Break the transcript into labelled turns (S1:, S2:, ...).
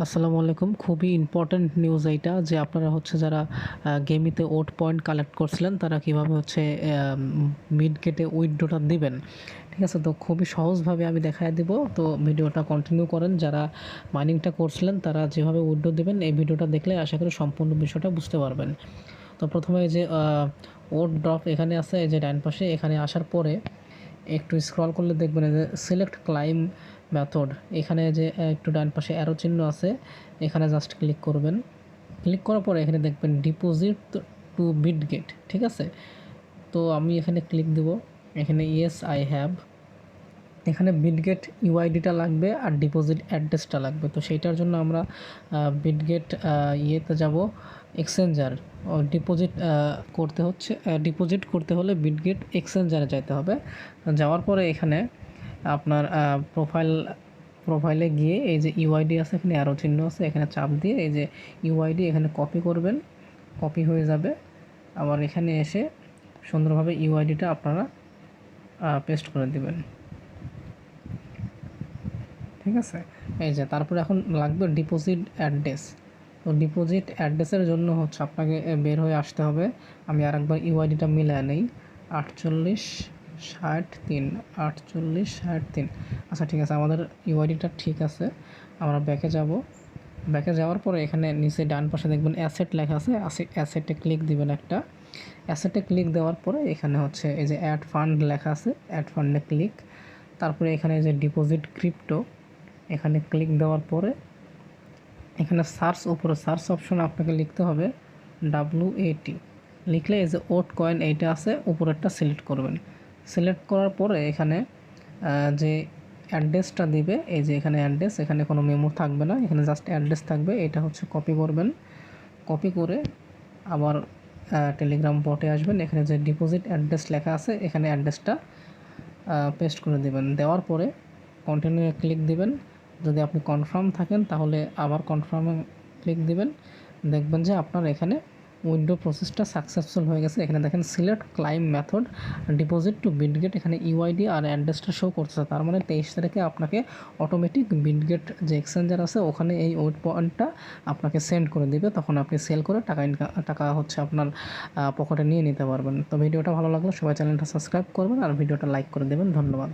S1: আসসালামু আলাইকুম। খুবই ইম্পোর্টেন্ট নিউজ এইটা যে আপনারা হচ্ছে যারা গেমিতে ওট পয়েন্ট কালেক্ট করছিলেন তারা কিভাবে হচ্ছে মিড গেটে উইথড্রটা দিবেন। ঠিক আছে? তো খুবই সহজভাবে আমি দেখায় দিব। তো ভিডিওটা কন্টিনিউ করেন। যারা মাইনিংটা করছিলেন তারা যেভাবে উইথড্র দিবেন এই ভিডিওটা দেখলে আশা করি সম্পূর্ণ বিষয়টা বুঝতে পারবেন। তো প্রথমে এই যে ওট ড্রপ এখানে আছে, এই যে ডান পাশে এখানে আসার পরে একটু স্ক্রল করলে দেখবেন যে সিলেক্ট ক্লাইম মেথড এখানে যে একটু ডান পাশে অ্যারো চিহ্ন আছে, এখানে জাস্ট ক্লিক করবেন। ক্লিক করার পরে এখানে দেখবেন ডিপোজিট টু বিটগেট। ঠিক আছে? তো আমি এখানে ক্লিক দেব। এখানে ইয়েস আই হ্যাভ। এখানে বিটগেট ইউআইডিটা লাগবে আর ডিপোজিট অ্যাড্রেসটা লাগবে। তো সেইটার জন্য আমরা বিটগেট ইয়েতে যাব, এক্সচেঞ্জার ডিপোজিট করতে হচ্ছে। ডিপোজিট করতে হলে বিটগেট এক্সচেঞ্জারে যাইতে হবে। যাওয়ার পরে এখানে আপনার প্রোফাইলে গিয়ে এই যে ইউআইডি আছে, এখানে অ্যারো চিহ্ন আছে, এখানে চাপ দিয়ে এই যে ইউআইডি এখানে কপি করবেন। কপি হয়ে যাবে। আবার এখানে এসে সুন্দরভাবে ইউআইডিটা আপনারা পেস্ট করে দিবেন। ঠিক আছে? এই যে তারপরে এখন লাগবে ডিপোজিট অ্যাড্রেস। তো ডিপোজিট অ্যাড্রেসের জন্য হচ্ছে আপনাকে বের হয়ে আসতে হবে। আমি আরেকবার ইউআইডিটা মিলায় নেই। 4863 4863। আচ্ছা ঠিক আছে, আমাদের ইউআইডিটা ঠিক আছে। আমরা ব্যাকে যাব। ব্যাকে যাওয়ার পরে এখানে নিচে ডান পাশে দেখবেন অ্যাসেট লেখা আছে। অ্যাসেটে ক্লিক দিবেন একটা। অ্যাসেটে ক্লিক দেওয়ার পরে এখানে হচ্ছে এই যে অ্যাড ফান্ড লেখা আছে, অ্যাড ফান্ডে ক্লিক। তারপরে এখানে যে ডিপোজিট ক্রিপ্টো এখানে ক্লিক দেওয়ার পরে এখানে উপরে সার্চ অপশনে আপনাকে লিখতে হবে WAT। লিখলে এই যে ওট কয়েন এইটা আছে উপরেরটা সিলেক্ট করবেন। সিলেক্ট করার পরে এখানে যে অ্যাড্রেসটা দিবে, এই যে এখানে অ্যাড্রেস, এখানে কোনো মেমো থাকবে না, এখানে জাস্ট অ্যাড্রেস থাকবে। এটা হচ্ছে কপি করবেন। কপি করে আবার টেলিগ্রাম বটে আসবেন। এখানে যে ডিপোজিট অ্যাড্রেস লেখা আছে এখানে অ্যাড্রেসটা পেস্ট করে দেবেন। দেওয়ার পরে কন্টিনিউ ক্লিক দিবেন। যদি আপনি কনফার্ম থাকেন তাহলে আবার কনফার্মে ক্লিক দিবেন। দেখবেন যে আপনার এখানে উইথড্র প্রসেসটা সাকসেসফুল হয়ে গেছে। এখানে দেখেন select claim method deposit two Bitget, এখানে ইউআইডি আর অ্যাড্রেসটা শো করতেছে। তার মানে 23 তারিখে আপনাকে অটোমেটিক বিটগেট যে এক্সচেঞ্জার আছে ওখানে এই ওয়েট পয়েন্টটা আপনাকে সেন্ড করে দিবে। তখন আপনি সেল করে টাকা হচ্ছে আপনার পকেটে নিয়ে নিতে পারবেন। তো ভিডিওটা ভালো লাগলে সবাই চ্যানেলটা সাবস্ক্রাইব করবেন আর ভিডিওটা লাইক করে দেবেন। ধন্যবাদ।